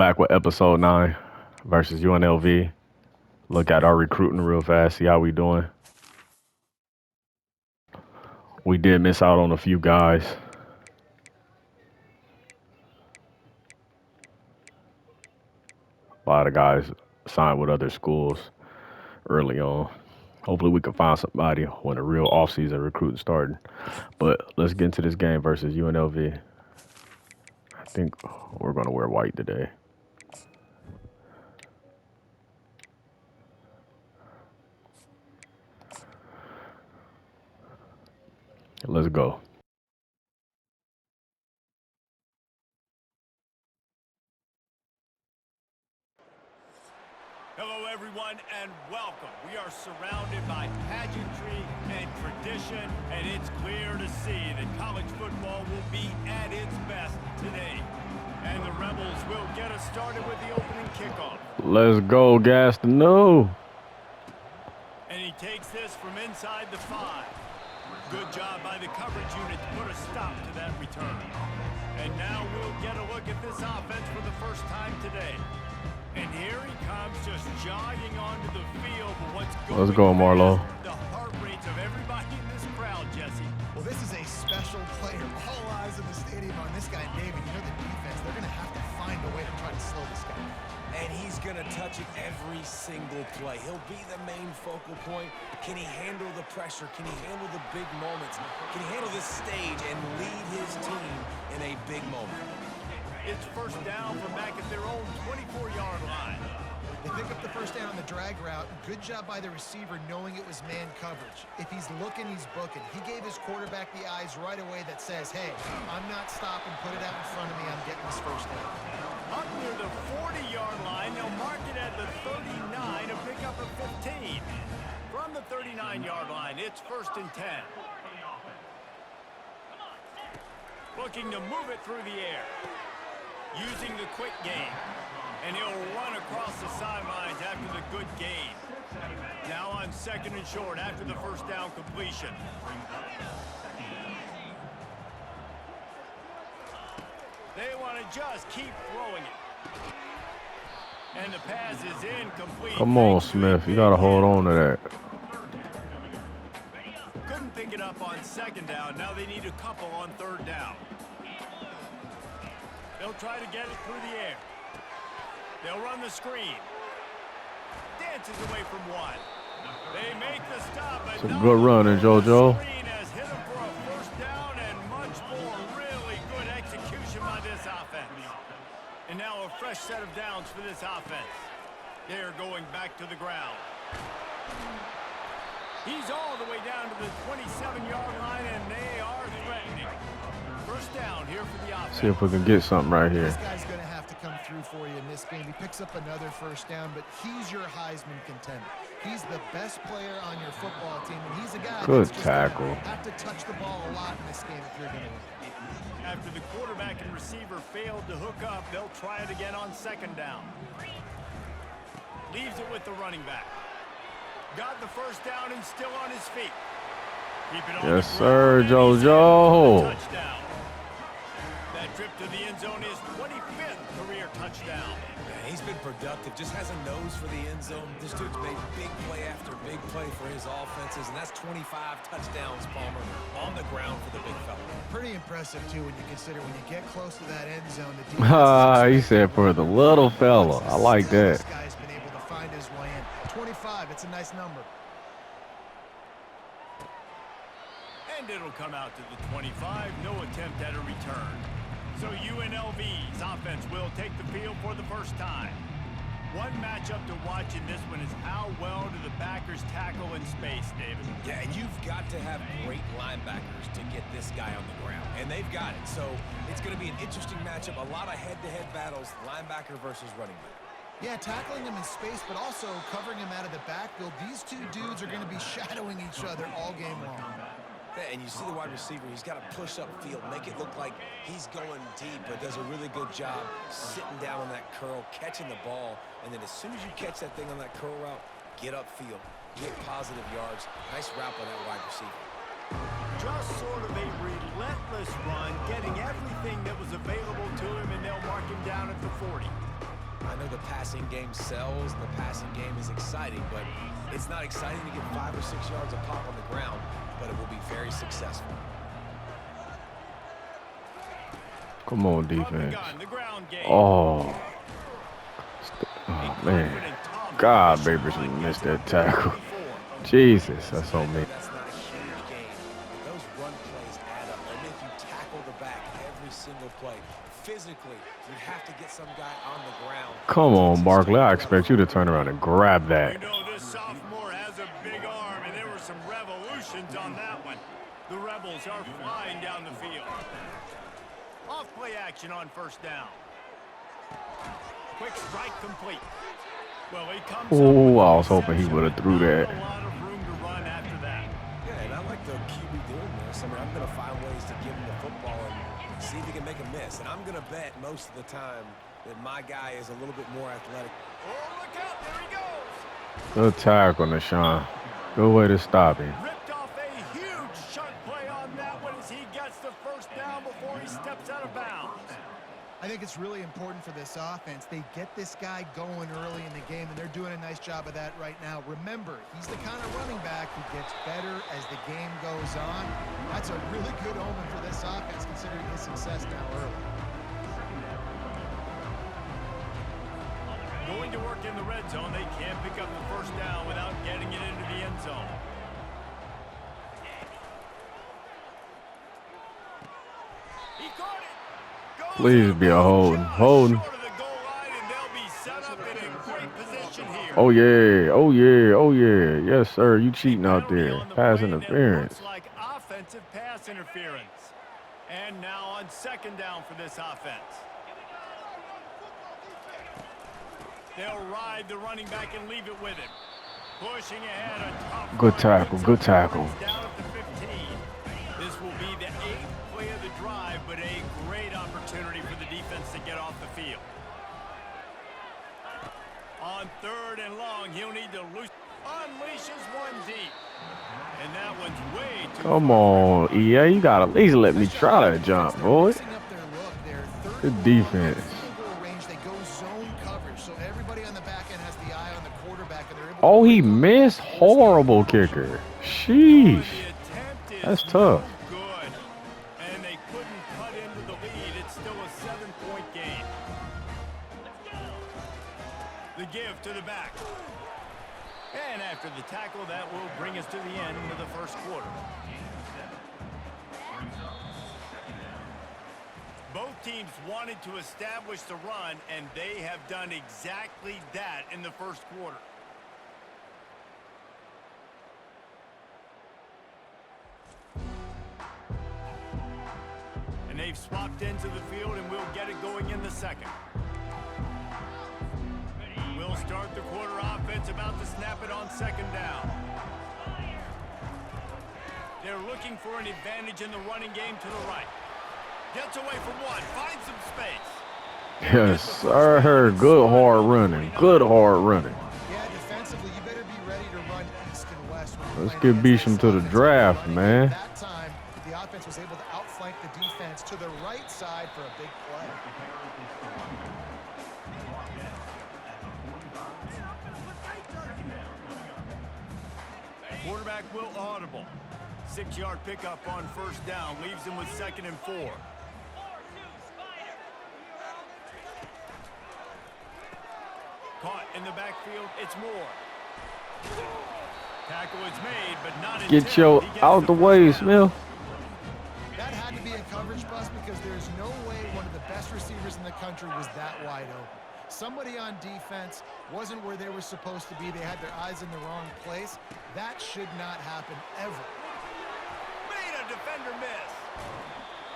Back with episode 9 versus UNLV. Look at our recruiting real fast, see how we doing. We did miss out on a few guys. A lot of guys signed with other schools early on. Hopefully we can find somebody when the real off-season recruiting starting. But let's get into this game versus UNLV. I think we're going to wear white today. Let's go. Hello, everyone, and welcome. We are surrounded by pageantry and tradition, and it's clear to see that college football will be at its best today. And the Rebels will get us started with the opening kickoff. Let's go, Gaston. No. And he takes this from inside the 5. Good job by the coverage unit to put a stop to that return. And now we'll get a look at this offense for the first time today. And here he comes, just jogging onto the field. But what's going Let's go, Marlo. The heart rates of everybody in this crowd, Jesse. Well, this is a special player. All eyes in the stadium on this guy, David. You know the defense, they're going to have to find a way to try to slow this guy. And he's going to touch it every single play. He'll be the main focal point. Can he handle the pressure? Can he handle the big moments? Can he handle this stage and lead his team in a big moment? It's first down from back at their own 24-yard line. They pick up the first down on the drag route. Good job by the receiver knowing it was man coverage. If he's looking, he's booking. He gave his quarterback the eyes right away that says, hey, I'm not stopping. Put it out in front of me. I'm getting this first down. Up near the 40-yard line, they'll mark it at the 39 to pick up a 15. From the 39-yard line, it's first and 10. Looking to move it through the air. Using the quick game. And he'll run across the sidelines after the good gain. Now on second and short after the first down completion. They want to just keep throwing it. And the pass is incomplete. Come on, Smith. You got to hold on to that. Couldn't pick it up on second down. Now they need a couple on third down. They'll try to get it through the air. They'll run the screen. Dances away from one. They make the stop. It's a good run, and JoJo. Has hit him for a first down and much more. Really good execution by this offense. And now a fresh set of downs for this offense. They're going back to the ground. He's all the way down to the 27-yard line, and they are threatening. First down here for the offense. See if we can get something right here. This guy's going to have to come through for you in this game. He picks up another first down, but he's your Heisman contender. He's the best player on your football team, and he's a guy Good that's tackle. Have to touch the ball a lot in this game if you're going to win. After the quarterback and receiver failed to hook up, they'll try it again on second down. Leaves it with the running back. Got the first down and still on his feet. Keep it on Yes, sir, JoJo. Touchdown. That trip to the end zone is 25th career touchdown. Yeah, he's been productive, just has a nose for the end zone. This dude's made big play after big play for his offenses, and that's 25 touchdowns, Palmer, on the ground for the big fella. Pretty impressive, too, when you consider when you get close to that end zone. The He said for the little fella. I like that. This guy's been able to find his way in. 25, it's a nice number. And it'll come out to the 25. No attempt at a return. So UNLV's offense will take the field for the first time. One matchup to watch in this one is how well do the backers tackle in space, David? Yeah, and you've got to have great linebackers to get this guy on the ground. And they've got it. So it's going to be an interesting matchup. A lot of head-to-head battles, linebacker versus running back. Yeah, tackling him in space, but also covering him out of the backfield. These two dudes are going to be shadowing each other all game long. Yeah, and you see the wide receiver, he's got to push up field, make it look like he's going deep, but does a really good job sitting down on that curl, catching the ball, and then as soon as you catch that thing on that curl route, get upfield, get positive yards. Nice route by that wide receiver. Just sort of a relentless run, getting everything that was available to him, and they'll mark him down at the 40. passing game sells, the passing game is exciting, but it's not exciting to get 5 or 6 yards a pop on the ground, but it will be very successful. Come on, defense. Oh. Oh, man. God, Baberson missed that tackle. Jesus, that's on me. That's not a huge gain, but those run plays add up. They make you tackle the back every single play. Physically, you have to get some guy on the ground. Come on, Barkley. I expect you to turn around and grab that. You know, this sophomore has a big arm, and there were some revolutions on that one. The Rebels are flying down the field. Off play action on first down. Quick strike complete. Well, he comes Oh, I was hoping he would have threw that. a lot of room to run after that. Yeah, and I like the QB doing this. I mean, I'm going to find ways to give him the football and see if he can make a miss. And I'm going to bet most of the time that my guy is a little bit more athletic. Oh, look out. There he goes. Good tackle, Nashawn. Good way to stop him. Ripped off a huge sharp play on that one as he gets the first down before he steps out of bounds. I think it's really important for this offense. They get this guy going early in the game, and they're doing a nice job of that right now. Remember, he's the kind of running back who gets better as the game goes on. That's a really good omen for this offense, considering his success now early. Going to work in the red zone, they can't pick up the first down without getting it into the end zone. He caught it. Please be a holding. Holding. Oh, yeah. Oh, yeah. Oh, yeah. Yes, sir. You cheating out there. Pass interference. Like offensive pass interference. And now on second down for this offense. They'll ride the running back and leave it with him. Pushing ahead on top. Good tackle. Good tackle. Down at the 15. This will be the 8th play of the drive, but a great opportunity for the defense to get off the field. On third and long, he'll need to unleashes one deep. And that one's way too Come on, EA. You got to at least let me try that jump, boy. Good defense. Oh, he missed. Horrible kicker. Sheesh. That's tough. Good. And they couldn't cut into the lead. It's still a 7-point game. The give to the back. And after the tackle, that will bring us to the end of the first quarter. Both teams wanted to establish the run, and they have done exactly that in the first quarter. And they've swapped into the field, and we'll get it going in the second. We'll start the quarter offense, about to snap it on second down. They're looking for an advantage in the running game to the right. Gets away from one, finds some space. Yes, sir. Good hard running. Good hard running. Yeah, defensively, you better be ready to run east and west. Let's get Beecham to the draft, man. That time, the offense was able to outflank the defense to the right side for a big play. Quarterback will audible. 6-yard pickup on first down. Leaves him with 2nd and 4. Caught in the backfield. It's Moore. Tackle is made, but not Get intended. your He gets out the way, first down. Smith. That had to be a coverage bust because there's no way one of the best receivers in the country was that wide open. Somebody on defense wasn't where they were supposed to be. They had their eyes in the wrong place. That should not happen ever. Made a defender miss.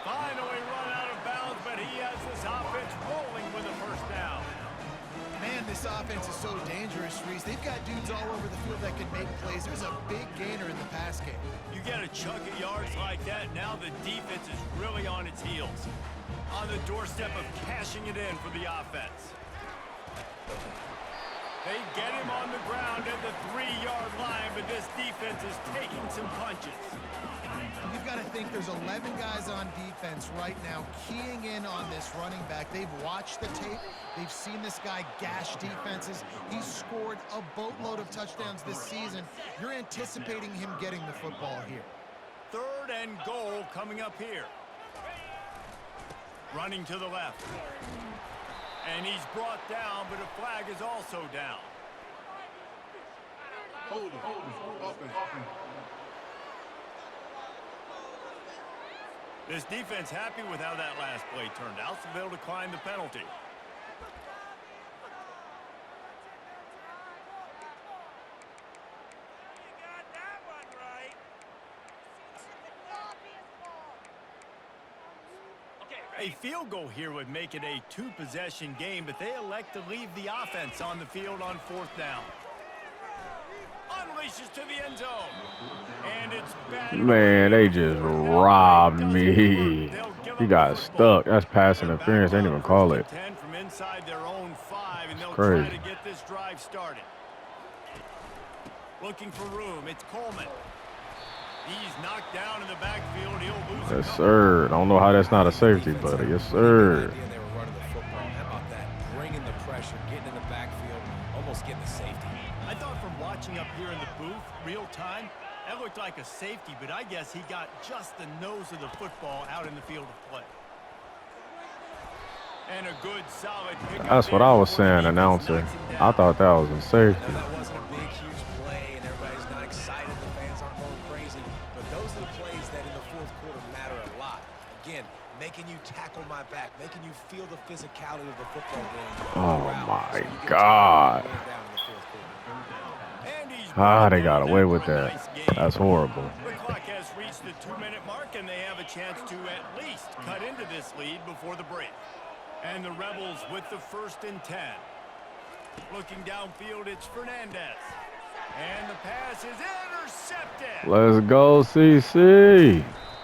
Finally run out of bounds, but he has this offense rolling with a first down. Man, this offense is so dangerous, Reese. They've got dudes all over the field that can make plays. There's a big gainer in the pass game. You get a chunk of yards like that, now the defense is really on its heels. On the doorstep of cashing it in for the offense. They get him on the ground at the 3-yard line, but this defense is taking some punches. You've got to think there's 11 guys on defense right now keying in on this running back. They've watched the tape. They've seen this guy gash defenses. He's scored a boatload of touchdowns this season. You're anticipating him getting the football here. 3rd and goal coming up here. Running to the left. And he's brought down, but a flag is also down. Hold him. Offense. This defense happy with how that last play turned out, so they'll decline the penalty. A field goal here would make it a 2-possession game, but they elect to leave the offense on the field on 4th down. Unleashes to the end zone. And it's bad. Man, they just robbed me. He got stuck. That's pass interference. They didn't even call it. 10 from inside their own 5, and they'll crazy. try to get this drive started. Looking for room. It's Coleman. He's knocked down in the backfield. He'll lose. Yes, sir. I don't know how that's not a safety, but yes, sir. They were running the football. How about that? Bringing the pressure, getting in the backfield, almost getting the safety. I thought from watching up here in the booth, real time, that looked like a safety, but I guess he got just the nose of the football out in the field of play. And a good, solid pick. That's what I was saying, announcer. I thought that was a safety. Now, that wasn't a big, huge play, and everybody's not excited. The fans aren't going crazy. But those are the plays that in the 4th quarter matter a lot. Again, making you tackle my back, making you feel the physicality of the football game. Oh, my God. They got away with that. That's horrible. The clock has reached the 2-minute mark, and they have a chance to at least cut into this lead before the break. And the Rebels with the 1st and 10. Looking downfield, it's Fernandez. And the pass is intercepted. Let's go, CC.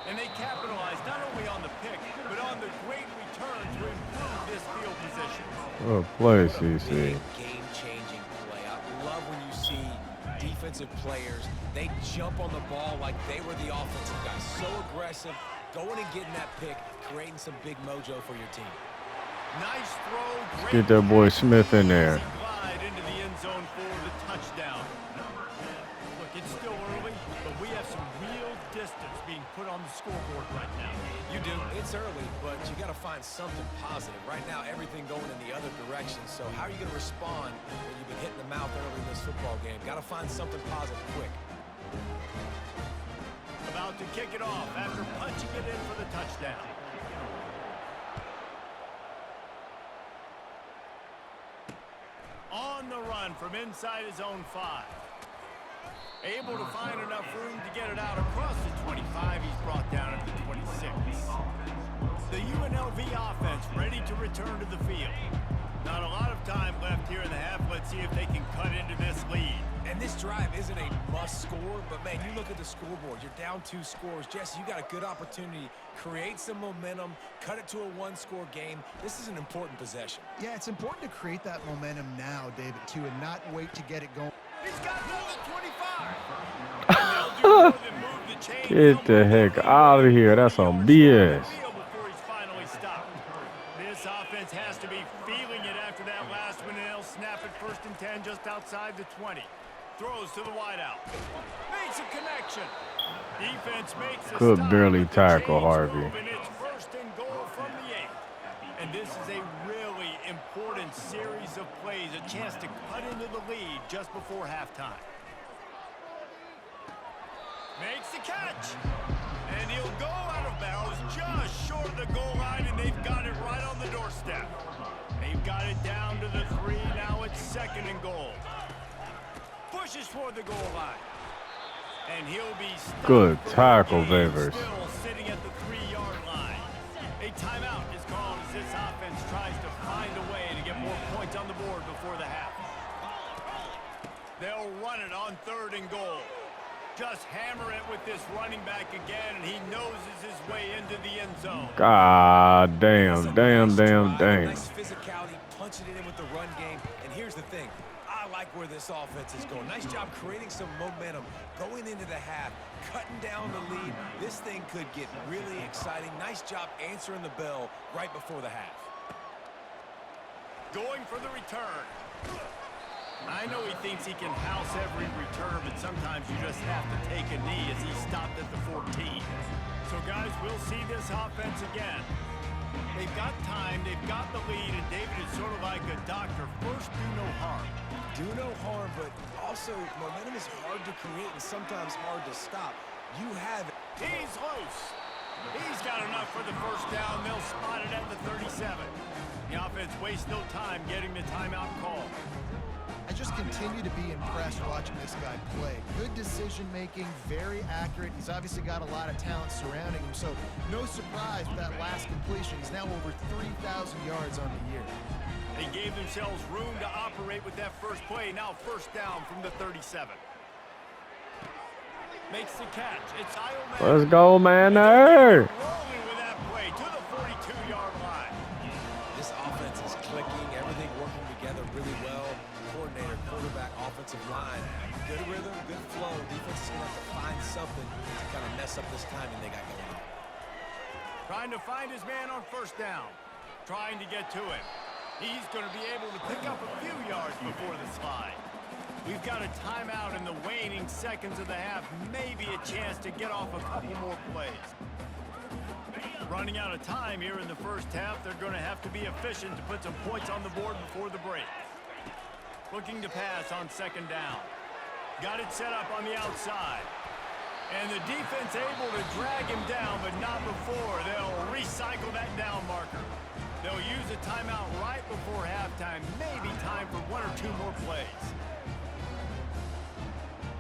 And they capitalize not only on the pick, but on the great return to improve this field position. Good play, CC. Game-changing play. I love when you see defensive players, they jump on the ball like they were the offensive guys. So aggressive, going and getting that pick, creating some big mojo for your team. Nice throw. Great Get that boy Smith in there. glide into the end zone for the touchdown. Look, it's still early, but we have some real distance being put on the scoreboard right now. You do. It's early, but you got to find something positive. Right now, everything going in the other direction. So how are you going to respond when you've been hitting the mouth early in this football game? Got to find something positive quick. About to kick it off after punching it in for the touchdown. On the run from inside his own 5. Able to find enough room to get it out across the 25. He's brought down at the 26. The UNLV offense ready to return to the field. Not a lot of time left here in the half. Let's see if they can cut into this lead. And this drive isn't a must score, but man, you look at the scoreboard. You're down 2 scores. Jesse, you got a good opportunity. Create some momentum. Cut it to a 1-score game. This is an important possession. Yeah, it's important to create that momentum now, David, too, and not wait to get it going. He's got more than 25. And they'll do more than move the chains. Get the heck out of here. That's some BS. Before he's finally stopped. This offense has to be feeling it after that last one, and they'll snap it 1st and 10 just outside the 20. Throws to the wideout. Makes a connection. Defense makes a Could stop, barely but the tackle chains Harvey. move, and it's 1st and goal from the 8. And this is a really important series of plays, a chance to cut into the lead just before halftime. Makes the catch. And he'll go out of bounds just short of the goal line, and they've got it right on the doorstep. They've got it down to the 3. Now it's 2nd and goal. Pushes toward the goal line. And he'll be stopped. Good for the tackle, game, Vavers. Still sitting at the 3-yard line. A timeout is called as this offense tries to find a way to get more points on the board before the half. They'll run it on 3rd and goal. Just hammer it with this running back again, and he noses his way into the end zone. God damn, damn. Nice physicality, punching it in with the run game. And here's the thing. I like where this offense is going. Nice job creating some momentum, going into the half, cutting down the lead. This thing could get really exciting. Nice job answering the bell right before the half. Going for the return. I know he thinks he can house every return, but sometimes you just have to take a knee as he stopped at the 14. So, guys, we'll see this offense again. They've got time, they've got the lead, and David is sort of like a doctor. First, do no harm. Do no harm, but also momentum is hard to create and sometimes hard to stop. You have it. He's loose. He's got enough for the first down. They'll spot it at the 37. The offense wastes no time getting the timeout call. I just continue to be impressed watching this guy play. Good decision-making, very accurate. He's obviously got a lot of talent surrounding him, so no surprise with that last completion. He's now over 3,000 yards on the year. They gave themselves room to operate with that first play. Now first down from the 37. Makes the catch. It's Iowa. Let's go, man. Hey. Rolling with that play to the 42-yard line. This offense is clicking, everything working together really well. Coordinator, quarterback, offensive line. Good rhythm, good flow. Defense is going to have to find something to kind of mess up this timing they got going on. Trying to find his man on first down. Trying to get to him. He's going to be able to pick up a few yards before the slide. We've got a timeout in the waning seconds of the half. Maybe a chance to get off a couple more plays. Running out of time here in the first half. They're going to have to be efficient to put some points on the board before the break. Looking to pass on second down. Got it set up on the outside. And the defense able to drag him down, but not before. They'll recycle that down marker. They'll use a timeout right before halftime. Maybe time for one or two more plays.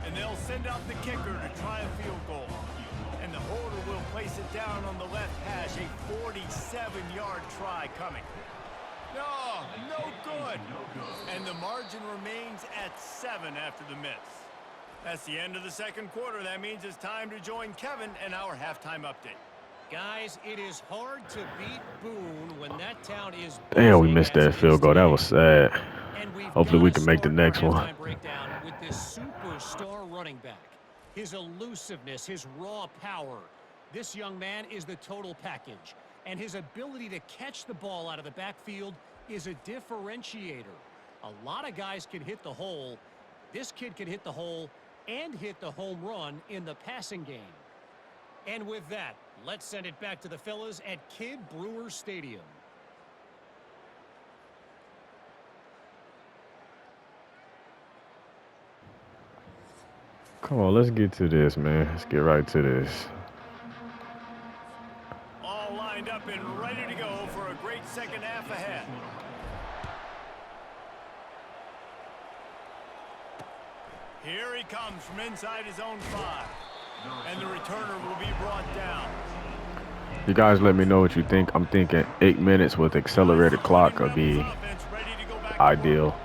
And they'll send out the kicker to try a field goal. And the holder will place it down on the left hash. A 47-yard try coming. No, no good. And the margin remains at 7 after the miss. That's the end of the second quarter. That means it's time to join Kevin and our halftime update. Guys, it is hard to beat Boone when that town is. Damn, we missed that field goal. That was sad. Hopefully we can make the next one. Breakdown with this superstar running back. His elusiveness, his raw power. This young man is the total package. And his ability to catch the ball out of the backfield is a differentiator. A lot of guys can hit the hole. This kid can hit the hole and hit the home run in the passing game. And with that, let's send it back to the fellas at Kidd Brewer Stadium. Come on, let's get to this, man. Let's get right to this. All lined up and ready to go for a great second half ahead. Here he comes from inside his own 5. And the returner will be brought down. You guys let me know what you think. I'm thinking 8 minutes with accelerated clock would be ideal.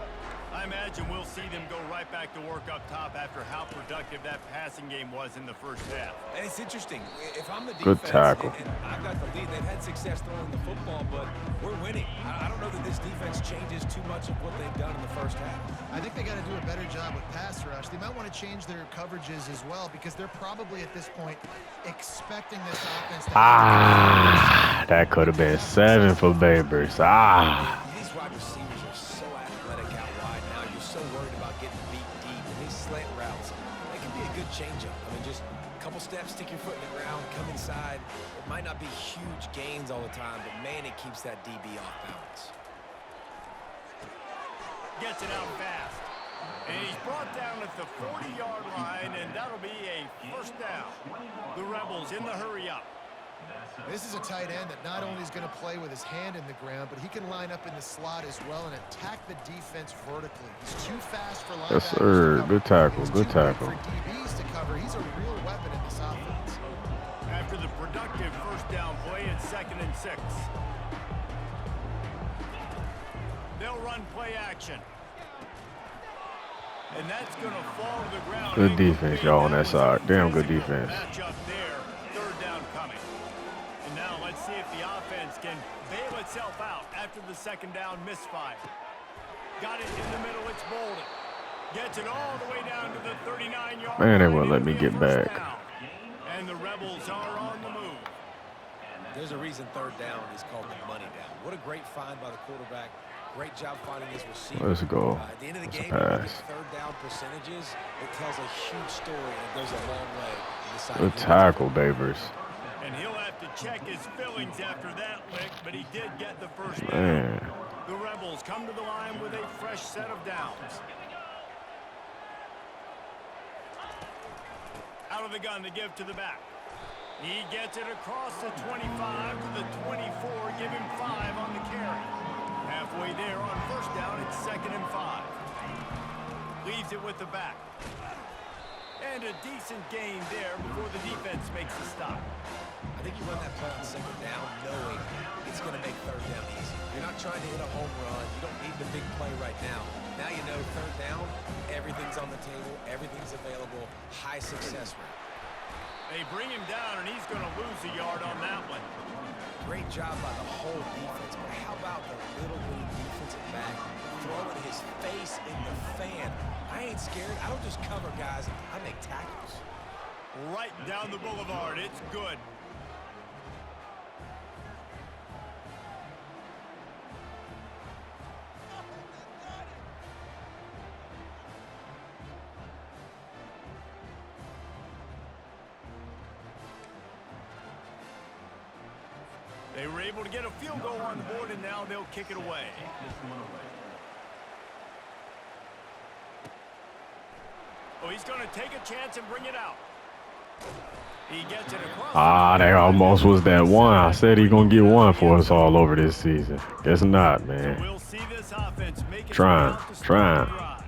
I imagine we'll see them go right back to work up top after how productive that passing game was in the first half. And it's interesting. If I'm the defense, Good tackle. and I've got the lead, they've had success throwing the football, but we're winning. I don't know that this defense changes too much of what they've done in the first half. I think they got to do a better job with pass rush. They might want to change their coverages as well because they're probably at this point expecting this offense to That could have been 7 for Babers. These wide receivers are so athletic out wide now. You're so worried about getting beat deep. And these slant routes, they can be a good changeup. I mean, just a couple steps, stick your foot in the ground, come inside. It might not be huge gains all the time, but man, it keeps that DB off balance. Gets it out fast. And he's brought down at the 40-yard line, and that'll be a first down. The Rebels in the hurry up. This is a tight end that not only is going to play with his hand in the ground, but he can line up in the slot as well and attack the defense vertically. He's too fast for linebackers. Yes, sir. Good tackle. Good tackle. For DBs to cover, he's a real weapon in this offense. After the productive first down play, it's 2nd and 6. They'll run play action. And that's going to fall to the ground. Good defense, y'all, on that side. Damn good defense. Match up there. 3rd down coming. And now let's see if the offense can bail itself out after the 2nd down misfire. Got it in the middle. It's Bolden. Gets it all the way down to the 39-yard Man, they line. wouldn't let It'll me be a get first back. down. And the Rebels are on the move. There's a reason third down is called the money down. What a great find by the quarterback. Great job finding his receiver. Let's go. At the end of the That's a game, when you look pass. at third down percentages, it tells a huge story and it goes a long way in deciding Good who wins a tackle, football game. Babers. And he'll have to check his fillings after that lick, but he did get the first down. Man. The Rebels come to the line with a fresh set of downs. Out of the gun to give to the back. He gets it across the 25 to the 24. Give him 5 on the carry. Halfway there on first down, it's 2nd and 5. Leaves it with the back. And a decent gain there before the defense makes the stop. I think you run that play on second down knowing it's going to make third down easy. You're not trying to hit a home run. You don't need the big play right now. Now you know third down, everything's on the table, everything's available, high success rate. They bring him down, and he's going to lose a yard on that one. Great job by the whole defense, but how about the little bitty defensive back throwing his face in the fan? I ain't scared. I don't just cover guys. I make tackles. Right down the boulevard. It's good. They were able to get a field goal on the board, and now they'll kick it away. Oh, he's going to take a chance and bring it out. He gets it across. Ah, they almost was that one. I said he gonna get one for us all over this season. Guess not, So man. we'll see this offense make its Trying, way out to start trying. the drive.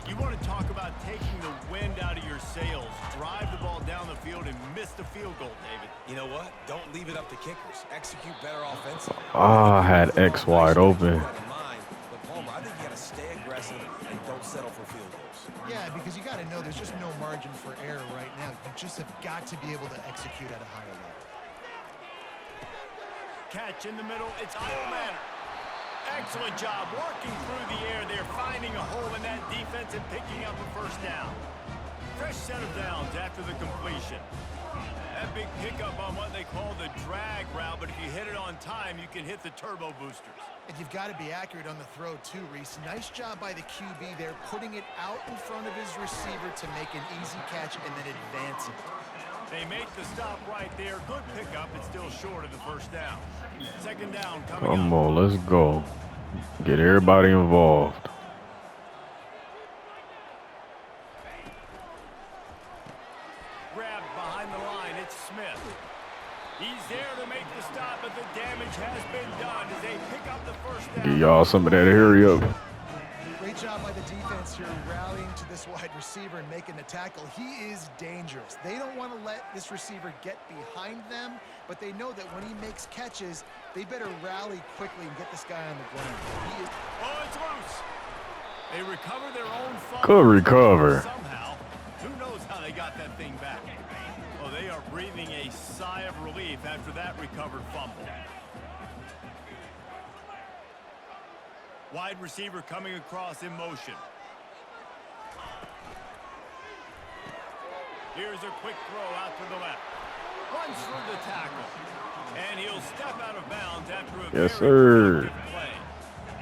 You want to talk about taking the wind out of your sails. Drive the ball down the field and miss the field goal, David. You know what? Don't leave it up to kickers. Execute better offensively. Ah, I had X wide open. But Palmer, I think you got to stay aggressive and don't settle for field goals. Yeah, because you got to know there's just no margin for error right now. You just have got to be able to execute at a higher level. Catch in the middle. It's Idle Manor. Excellent job working through the air there, finding a hole in that defense and picking up a first down. Fresh set of downs after the completion. That big pickup on what they call the drag route, but if you hit it on time, you can hit the turbo boosters. And you've got to be accurate on the throw too, Reese. Nice job by the QB there, putting it out in front of his receiver to make an easy catch and then advance it. They make the stop right there. Good pickup. It's still short of the first down. Second down coming Come up. on, let's go. Get everybody involved. Grabbed behind the line. It's Smith. He's there to make the stop, but the damage has been done as they pick up the first down. Give y'all some of that hurry up. Great job by the defense here, rallying to this wide receiver and making the tackle. He is dangerous. They don't want to let this receiver get behind them, but they know that when he makes catches, they better rally quickly and get this guy on the ground. He is... Oh, it's loose. They recover their own fumble. Could recover. Somehow. Who knows how they got that thing back? Well, they are breathing a sigh of relief after that recovered fumble. Wide receiver coming across in motion. Here's a quick throw out to the left. Runs through the tackle. And he'll step out of bounds after a Yes, very sir. productive play.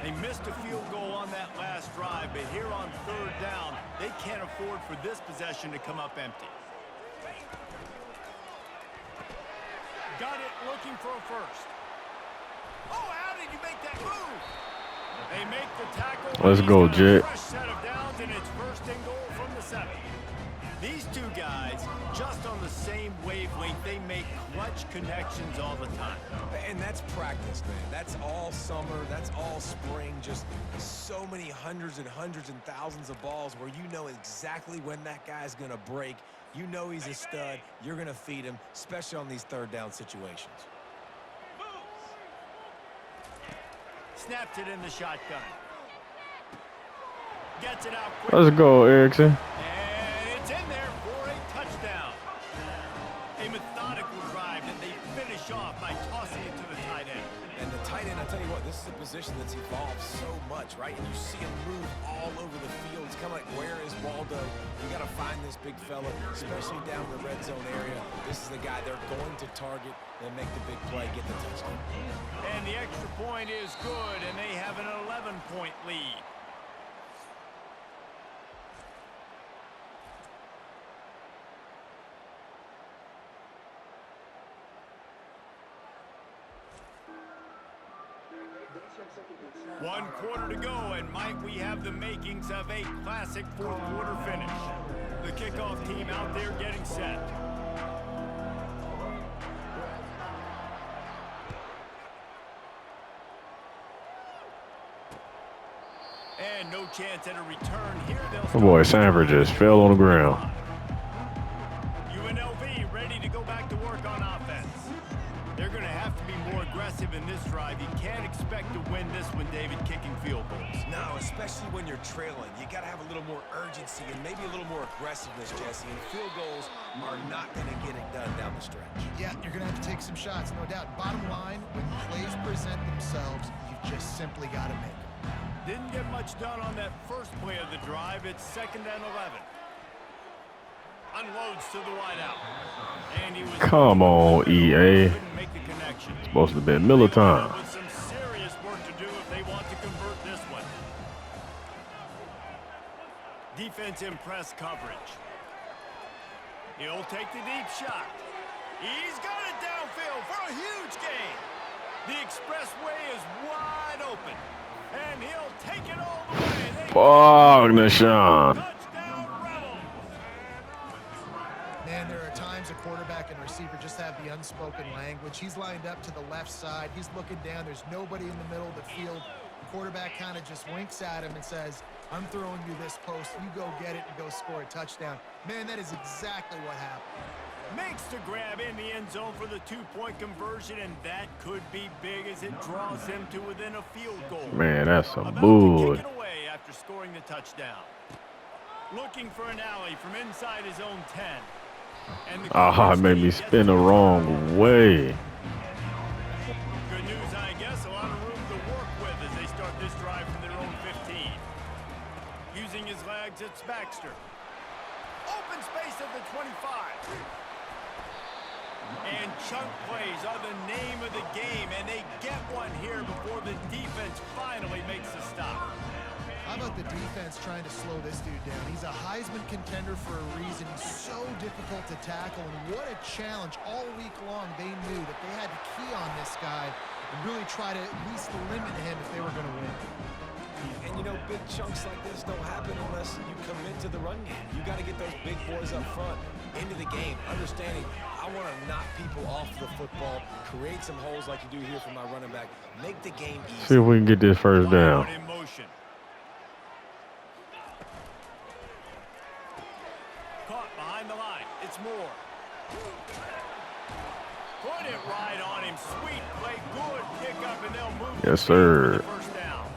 They missed a field goal on that last drive, but here on third down, they can't afford for this possession to come up empty. Got it looking for a first. Oh, how did you make that move? They make the tackle. Let's go, He's got a Jet. fresh set of downs, and it's first and goal from the 7. These two guys, just on the same wavelength, they make clutch connections all the time. And that's practice, man. That's all summer. That's all spring. Just so many hundreds and thousands of balls where you know exactly when that guy's going to break. You know he's a stud. You're going to feed him, especially on these third down situations. Snaps it in the shotgun. Gets it out quick. Let's go, Erickson. And it's in there for a touchdown. A methodical drive that they finish off by tossing it to the tight end. And the tight end, I'll tell you what, this this is a position that's evolved so much, right? And you see him move all over the field. It's kind of like, where is Waldo? You got to find this big fella, especially down in the red zone area. This is the guy they're going to target and make the big play, get the touchdown. And the extra point is good, and they have an 11-point lead. One quarter to go, and might we have the makings of a classic fourth quarter finish. The kickoff team out there getting set. And no chance at a return here. Oh boy, Sanford just fell on the ground. UNLV ready to go back to work on offense. They're going to have to be more aggressive in this drive. You can't expect to win this one, David, kicking field goals. No, especially when you're trailing. You got to have a little more urgency and maybe a little more aggressiveness, Jesse. And field goals are not going to get it done down the stretch. Yeah, you're going to have to take some shots, no doubt. Bottom line, when plays present themselves, you've just simply got to make them. Didn't get much done on that first play of the drive. It's 2nd and 11. Unloads to the wideout. And he was Come on, EA. couldn't make the connection. Supposed to have been Miller time. With some serious work to do if they want to convert this one. Defense in press coverage. He'll take the deep shot. He's got it downfield for a huge gain. The expressway is wide open. And he'll take it all the way. Fuck, Nashawn. Touchdown Rebels. Man, there are times a quarterback and receiver just have the unspoken language. He's lined up to the left side. He's looking down. There's nobody in the middle of the field. The quarterback kind of just winks at him and says, I'm throwing you this post. You go get it and go score a touchdown. Man, that is exactly what happened. Makes the grab in the end zone for the 2-point conversion, and that could be big as it draws him to within a field goal. Man, that's some About bull. to kick it away after scoring the touchdown. Looking for an alley from inside his own 10. And the Ah, it made me spin the wrong way. Good news, I guess. A lot of room to work with as they start this drive from their own 15. Using his legs, it's Baxter. Open space at the 25. And chunk plays are the name of the game, and they get one here before the defense finally makes a stop. How about the defense trying to slow this dude down? He's a Heisman contender for a reason. He's so difficult to tackle, and what a challenge all week long. They knew that they had to key on this guy and really try to at least limit him if they were going to win. And, you know, big chunks like this don't happen unless you commit to the run game. You got to get those big boys up front into the game, understanding I want to knock people off the football, create some holes like you do here for my running back, make the game easy. See if we can get this first down. In motion. Caught behind the line. It's Moore. Put it right on him. Sweet play. Good pickup, and they'll move. Yes, sir. First down.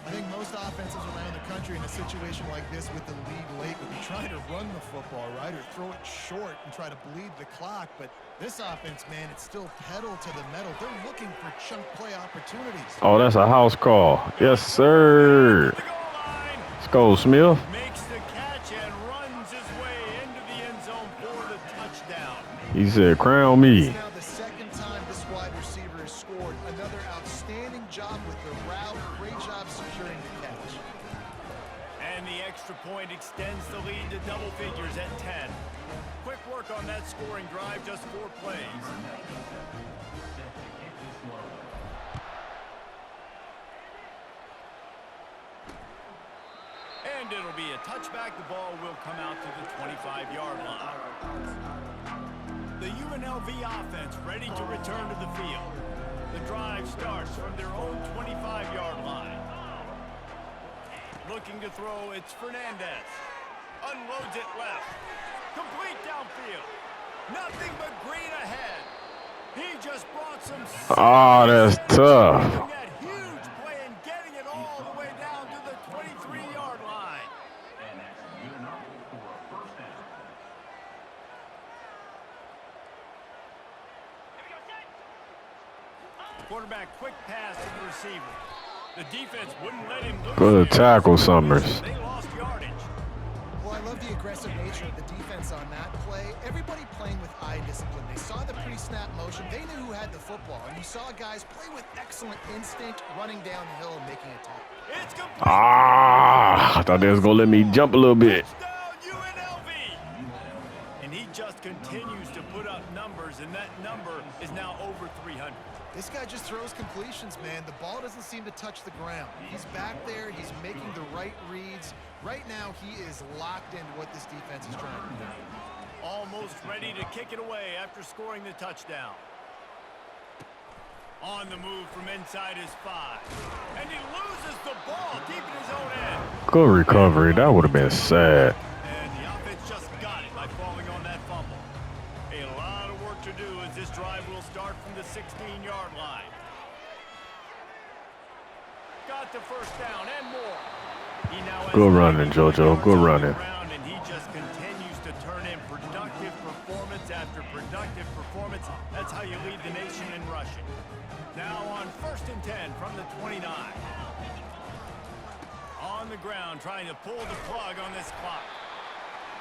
I think most offenses around the country in a situation like this with the lead late would be trying to run the football, right, or throw it short and try to bleed the clock. But this offense, man, it's still pedal to the metal. They're looking for chunk play opportunities. Oh, that's a house call. Yes, sir. Let's go, Smith. Makes the catch and runs his way into the end zone for the touchdown. He said, crown me. It's now the second time this wide receiver has scored. Another outstanding job with the route. Great job securing the catch. And the extra point extends the lead to double figures at 10. Quick work on that scoring drive, just 4 plays. And it'll be a touchback. The ball will come out to the 25-yard line. The UNLV offense ready to return to the field. The drive starts from their own 25-yard line. Looking to throw, it's Fernandez. Unloads it left. Complete downfield. Nothing but green ahead. He just brought some... Oh, that's tough. That huge play and getting it all the way down to the 23-yard line. Quarterback quick pass to the receiver. The defense wouldn't let him lose. Good tackle, Summers. They lost yardage. Well, I love the aggressive nature of the defense on that play. Everybody playing with eye discipline. They saw the pre-snap motion. They knew who had the football. And you saw guys play with excellent instinct, running down the hill and making a tackle. It's complete. I thought they was going to let me jump a little bit. Touchdown, UNLV. And he just continues to put up numbers, and that number is now over 300. This guy just throws completions, man. The ball doesn't seem to touch the ground. He's back there. He's making the right reads. Right now, he is locked into what this defense is trying to do. Almost ready to kick it away after scoring the touchdown. On the move from inside his 5. And he loses the ball deep in his own end. Good recovery. That would have been sad. And the offense just got it by falling on that fumble. A lot of work to do as this drive will start from the 16-yard line. Got the first down and more. He now has Good running, JoJo. Good running. and he just continues to turn in productive performance after productive performance. That's how you lead the nation in rushing. Now on 1st and 10 from the 29. On the ground, trying to pull the plug on this clock.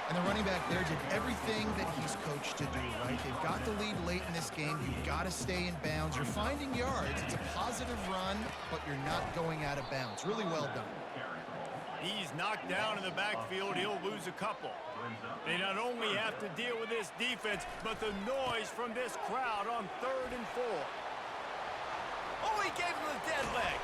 And the running back there did everything that he's coached to do, right? They've got the lead late in this game. You've got to stay in bounds. You're finding yards. It's a positive run, but you're not going out of bounds. Really well done. He's knocked down in the backfield. He'll lose a couple. They not only have to deal with this defense, but the noise from this crowd on 3rd and 4. Oh, he gave him the dead leg.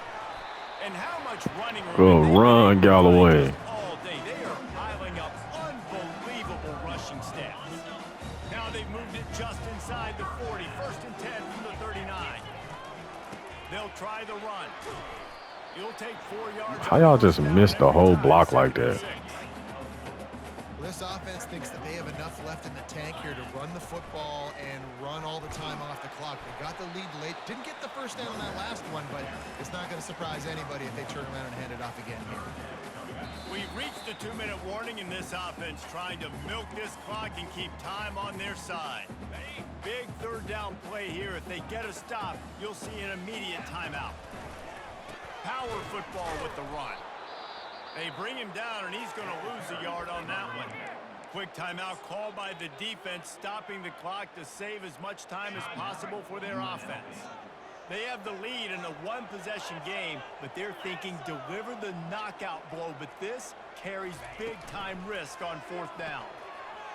And how much running? Good run, Galloway. All day. They are piling up unbelievable rushing stats. Now they've moved it just inside the 40. 1st and 10 from the 39. They'll try the run. He'll take 4 yards. How y'all just missed the whole block like that? Well, this offense thinks that they have enough left in the tank here to run the football and run all the time off the clock. They got the lead late. Didn't get the first down on that last one, but it's not going to surprise anybody if they turn around and hand it off again here. We've reached the 2-minute warning in this offense, trying to milk this clock and keep time on their side. Big 3rd down play here. If they get a stop, you'll see an immediate timeout. Power football with the run. They bring him down, and he's going to lose a yard on that one. Quick timeout called by the defense, stopping the clock to save as much time as possible for their offense. They have the lead in a 1-possession game, but they're thinking deliver the knockout blow, but this carries big-time risk on 4th down.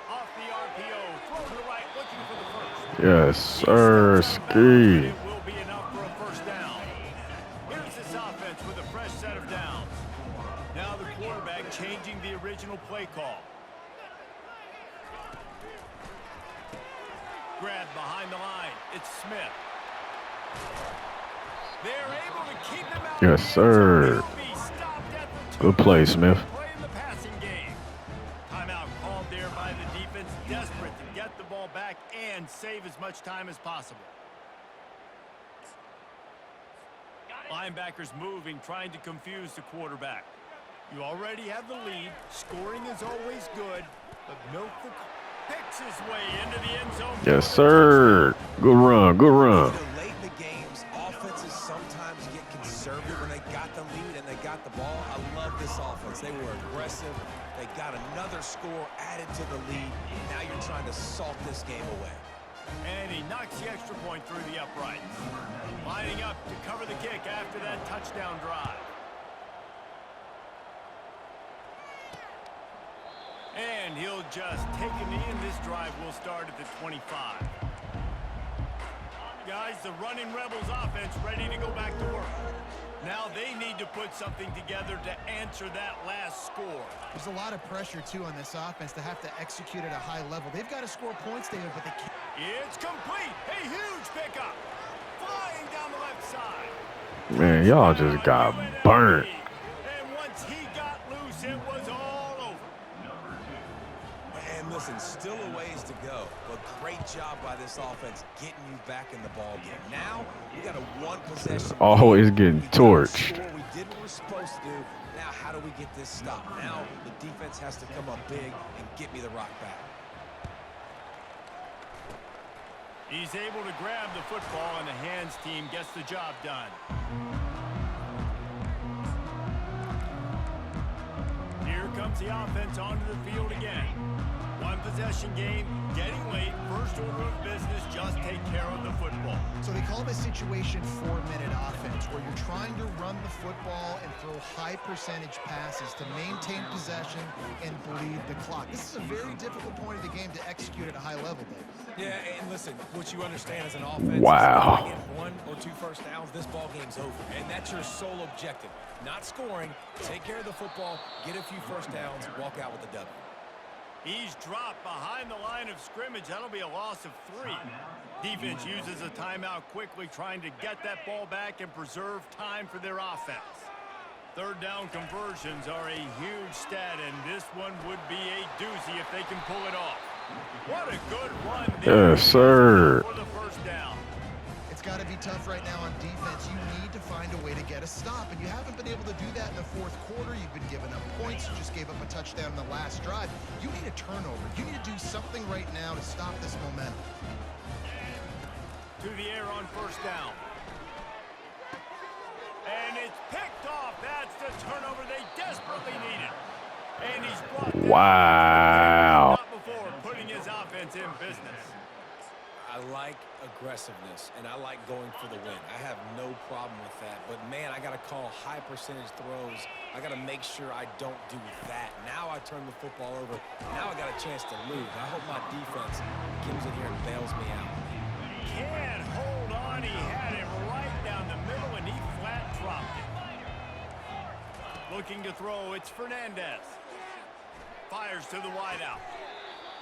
Off the RPO, throw to the right, looking for the first. Yes, sir. Ski. It will be enough for a 1st down. Here's this offense with a fresh set of downs. Now the quarterback changing the original play call. Grab behind the line. It's Smith. They're able to keep him out. Yes, sir. Good play, Smith. Play in the passing game. Timeout called there by the defense, desperate to get the ball back and save as much time as possible. Linebackers moving, trying to confuse the quarterback. You already have the lead. Scoring is always good, but milk the picks his way into the end zone. Yes, sir. Good run. Good run. Late in the games, offenses sometimes get conservative when they got the lead and they got the ball. I love this offense. They were aggressive. They got another score added to the lead. Now you're trying to salt this game away. And he knocks the extra point through the uprights. Lining up to cover the kick after that touchdown drive. And he'll just take a knee, and this drive will start at the 25. Guys, the running Rebels offense ready to go back to work. Now they need to put something together to answer that last score. There's a lot of pressure, too, on this offense to have to execute at a high level. They've got to score points, David, but they can't. It's complete. A huge pickup. Flying down the left side. Man, y'all just got burnt. And once he got loose, it was all over. And listen, still a ways to go, but great job by this offense getting you back in the ball game. Now, we got a 1-possession. Always getting torched. We did what we're supposed to do. Now, how do we get this stopped? Now, the defense has to come up big and get me the rock back. He's able to grab the football, and the hands team gets the job done. Here comes the offense onto the field again. One possession game, getting late. First order of business, just take care of the football. So they call this situation 4-minute offense, where you're trying to run the football and throw high percentage passes to maintain possession and bleed the clock. This is a very difficult point of the game to execute at a high level, Dave. Yeah, and listen, what you understand as an offense, Wow. if you get 1 or 2 first downs, this ball game's over. And that's your sole objective. Not scoring, take care of the football, get a few first downs, walk out with a W. He's dropped behind the line of scrimmage. That'll be a loss of 3. Defense uses a timeout quickly, trying to get that ball back and preserve time for their offense. Third down conversions are a huge stat, and this one would be a doozy if they can pull it off. What a good run there. Yes, sir. For the first down. It's got to be tough right now on defense. You need to find a way to get a stop, and you haven't been able to do that in the fourth quarter. You've been giving up points. You just gave up a touchdown in the last drive. You need a turnover. You need to do something right now to stop this momentum. To the air on first down. And it's picked off. That's the turnover they desperately needed. And he's brought down. Wow. Not before putting his offense in business. I like aggressiveness, and I like going for the win. I have no problem with that. But, man, I got to call high percentage throws. I got to make sure I don't do that. Now I turn the football over. Now I got a chance to lose. I hope my defense comes in here and bails me out. Can't hold on. He had it right down the middle, and he flat dropped it. Looking to throw. It's Fernandez. Fires to the wideout.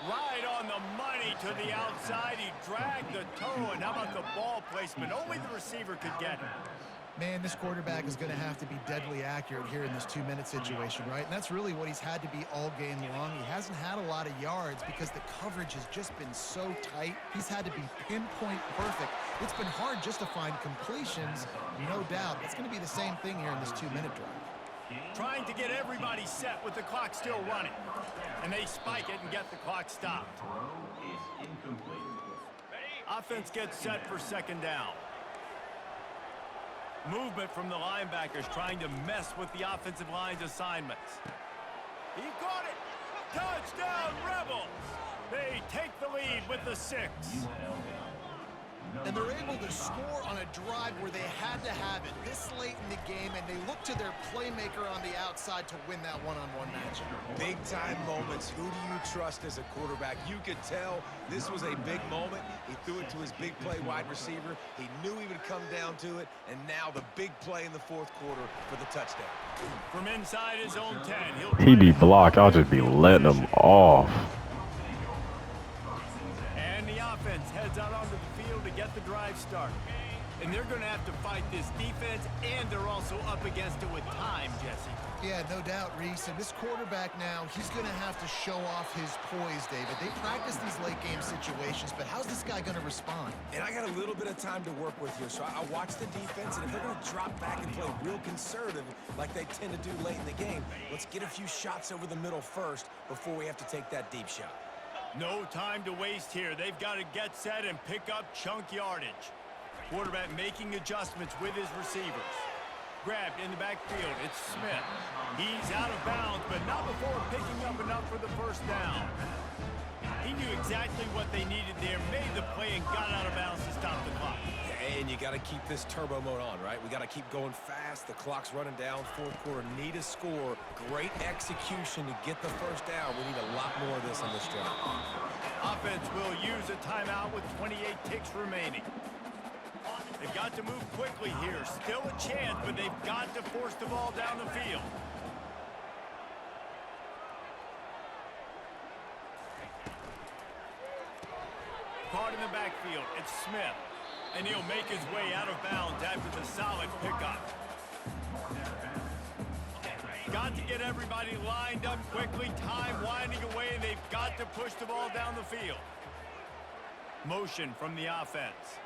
Right on the money to the outside. He dragged the toe, and how about the ball placement? Only the receiver could get it. Man, this quarterback is going to have to be deadly accurate here in this 2-minute situation, right? And that's really what he's had to be all game long. He hasn't had a lot of yards because the coverage has just been so tight. He's had to be pinpoint perfect. It's been hard just to find completions, no doubt. It's going to be the same thing here in this 2-minute drive. Trying to get everybody set with the clock still running. And they spike it and get the clock stopped. Offense gets set for second down. Movement from the linebackers trying to mess with the offensive line's assignments. He got it. Touchdown, Rebels. They take the lead with the 6. And they're able to score on a drive where they had to have it this late in the game, and they look to their playmaker on the outside to win that one-on-one matchup. Big-time moments. Who do you trust as a quarterback? You could tell this was a big moment. He threw it to his big play wide receiver. He knew he would come down to it, and now the big play in the fourth quarter for the touchdown. From inside his own 10, He be blocked. I'll just be letting him off. And the offense heads out onto the field to get the drive started. And they're going to have to fight this defense, and they're also up against it with time, Jesse. Yeah, no doubt, Reese. And this quarterback now, he's going to have to show off his poise, David. They practice these late-game situations, but how's this guy going to respond? And I got a little bit of time to work with here, so I watch the defense, and if they're going to drop back and play real conservative like they tend to do late in the game, let's get a few shots over the middle first before we have to take that deep shot. No time to waste here. They've got to get set and pick up chunk yardage. Quarterback making adjustments with his receivers. Grabbed in the backfield. It's Smith. He's out of bounds, but not before picking up enough for the first down. He knew exactly what they needed there, made the play, and got out of bounds to stop the clock. Yeah, and you got to keep this turbo mode on, right? We got to keep going fast. The clock's running down. Fourth quarter, need a score. Great execution to get the first down. We need a lot more of this on this drive. Offense will use a timeout with 28 ticks remaining. They've got to move quickly here. Still a chance, but they've got to force the ball down the field. Caught in the backfield. It's Smith. And he'll make his way out of bounds after the solid pickup. Got to get everybody lined up quickly. Time winding away, and they've got to push the ball down the field. Motion from the offense.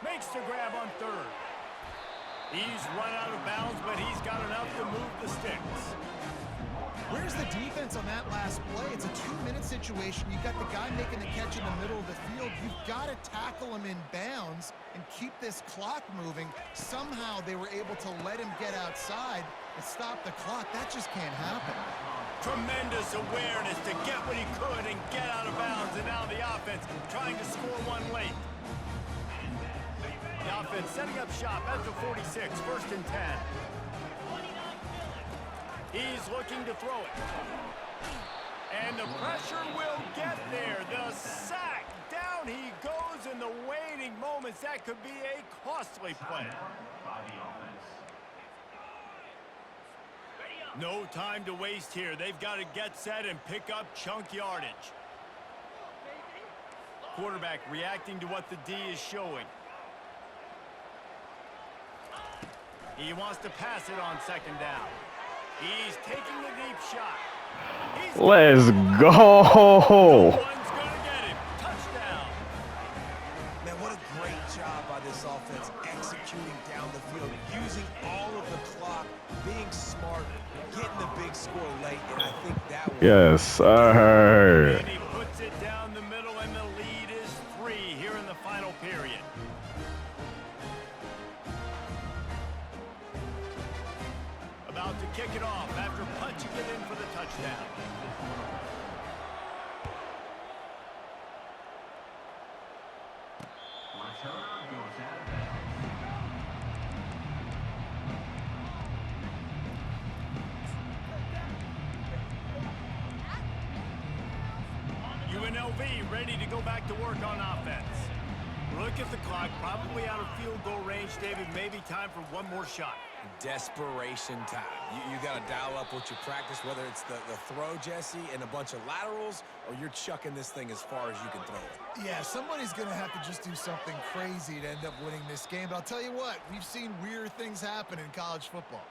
Makes the grab on third. He's run out of bounds, but he's got enough to move the sticks. Where's the defense on that last play? It's a 2-minute situation. You got the guy making the catch in the middle of the field. You've got to tackle him in bounds and keep this clock moving. Somehow they were able to let him get outside and stop the clock. That just can't happen. Tremendous awareness to get what he could and get out of bounds, and now the offense trying to score one late. The offense setting up shop at the 46, 1st and 10. He's looking to throw it. And the pressure will get there. The sack. Down he goes in the waiting moments. That could be a costly play. No time to waste here. They've got to get set and pick up chunk yardage. Quarterback reacting to what the D is showing. He wants to pass it on 2nd down. He's taking the deep shot. Let's go. No one's gonna get him. Touchdown. Man, what a great job by this offense executing down the field, using all of the clock, being smart, getting the big score late, and I think that was... Yes, sir. And he puts it down the middle, and the lead is 3 here in the final period. About to kick it off after punching it in for the touchdown. UNLV ready to go back to work on offense. Look at the clock, probably out of field goal range, David. Maybe time for one more shot. Desperation time. You got to dial up what you practice, whether it's the throw, Jesse, and a bunch of laterals, or you're chucking this thing as far as you can throw it. Yeah, somebody's going to have to just do something crazy to end up winning this game. But I'll tell you what, we've seen weird things happen in college football.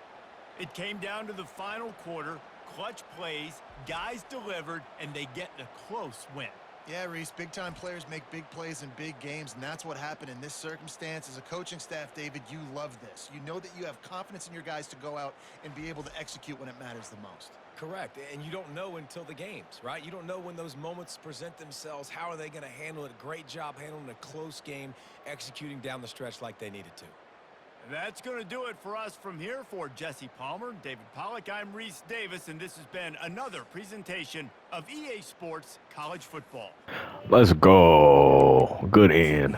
It came down to the final quarter. Clutch plays, guys delivered, and they get a close win. Yeah, Reese, big-time players make big plays in big games, and that's what happened in this circumstance. As a coaching staff, David, you love this. You know that you have confidence in your guys to go out and be able to execute when it matters the most. Correct, and you don't know until the games, right? You don't know when those moments present themselves. How are they going to handle it? Great job handling a close game, executing down the stretch like they needed to. That's going to do it for us from here. For Jesse Palmer, David Pollack, I'm Reese Davis, and this has been another presentation of EA Sports College Football. Let's go. Good end.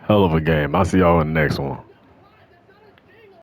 Hell of a game. I'll see y'all in the next one.